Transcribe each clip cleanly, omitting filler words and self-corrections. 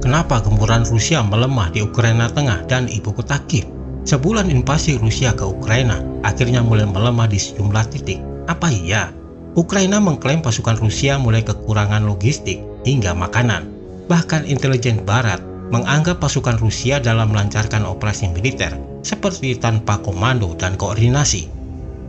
kenapa gempuran Rusia melemah di Ukraina Tengah dan ibu kota Kiev. Sebulan invasi Rusia ke Ukraina akhirnya mulai melemah di sejumlah titik. Apa iya? Ukraina mengklaim pasukan Rusia mulai kekurangan logistik hingga makanan. Bahkan intelijen Barat menganggap pasukan Rusia dalam melancarkan operasi militer seperti tanpa komando dan koordinasi.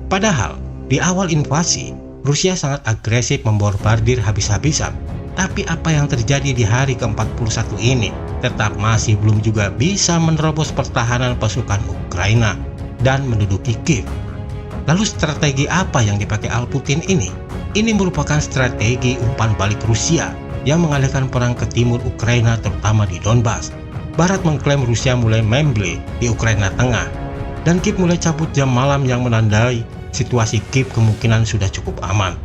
Padahal di awal invasi, Rusia sangat agresif membombardir habis-habisan. Tapi apa yang terjadi di hari ke-41 ini tetap masih belum juga bisa menerobos pertahanan pasukan Ukraina dan menduduki Kiev. Lalu strategi apa yang dipakai Putin ini? Ini merupakan strategi umpan balik Rusia yang mengalihkan perang ke timur Ukraina, terutama di Donbas. Barat mengklaim Rusia mulai memble di Ukraina Tengah, dan Kiev mulai cabut jam malam yang menandai situasi Kiev kemungkinan sudah cukup aman.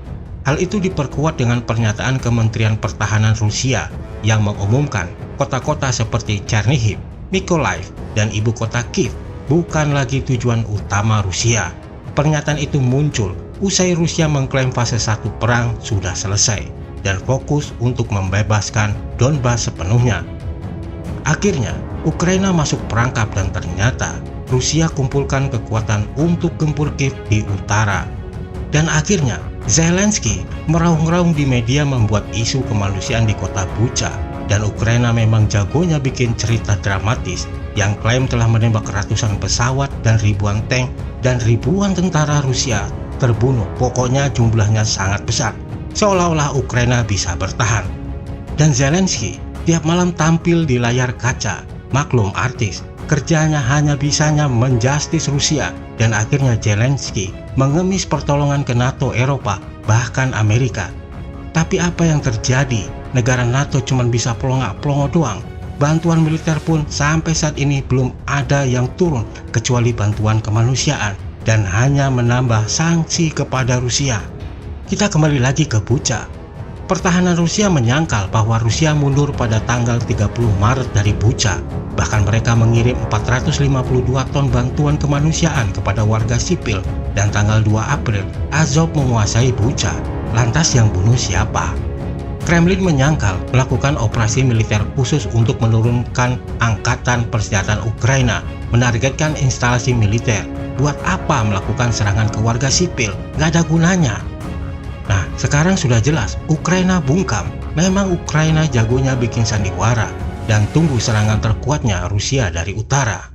Hal itu diperkuat dengan pernyataan Kementerian Pertahanan Rusia yang mengumumkan kota-kota seperti Chernihiv, Mykolaiv, dan ibu kota Kiev bukan lagi tujuan utama Rusia. Pernyataan itu muncul usai Rusia mengklaim fase 1 perang sudah selesai dan fokus untuk membebaskan Donbas sepenuhnya. Akhirnya, Ukraina masuk perangkap dan ternyata Rusia kumpulkan kekuatan untuk gempur Kiev di utara. Dan akhirnya, Zelensky meraung-raung di media membuat isu kemanusiaan di kota Bucha, dan Ukraina memang jagonya bikin cerita dramatis yang klaim telah menembak ratusan pesawat dan ribuan tank dan ribuan tentara Rusia terbunuh. Pokoknya jumlahnya sangat besar, seolah-olah Ukraina bisa bertahan. Dan Zelensky tiap malam tampil di layar kaca, maklum artis, kerjanya hanya bisanya menjustis Rusia, dan akhirnya Zelensky mengemis pertolongan ke NATO, Eropa, bahkan Amerika. Tapi apa yang terjadi? Negara NATO cuma bisa pelongo-pelongo doang. Bantuan militer pun sampai saat ini belum ada yang turun kecuali bantuan kemanusiaan dan hanya menambah sanksi kepada Rusia. Kita kembali lagi ke Bucha. Pertahanan Rusia menyangkal bahwa Rusia mundur pada tanggal 30 Maret dari Bucha. Bahkan mereka mengirim 452 ton bantuan kemanusiaan kepada warga sipil, dan tanggal 2 April Azov menguasai Bucha. Lantas yang bunuh siapa? Kremlin menyangkal melakukan operasi militer khusus untuk menurunkan angkatan persenjataan Ukraina, menargetkan instalasi militer. Buat apa melakukan serangan ke warga sipil? Gak ada gunanya. Nah, sekarang sudah jelas Ukraina bungkam. Memang Ukraina jagonya bikin sandiwara, dan tunggu serangan terkuatnya Rusia dari utara.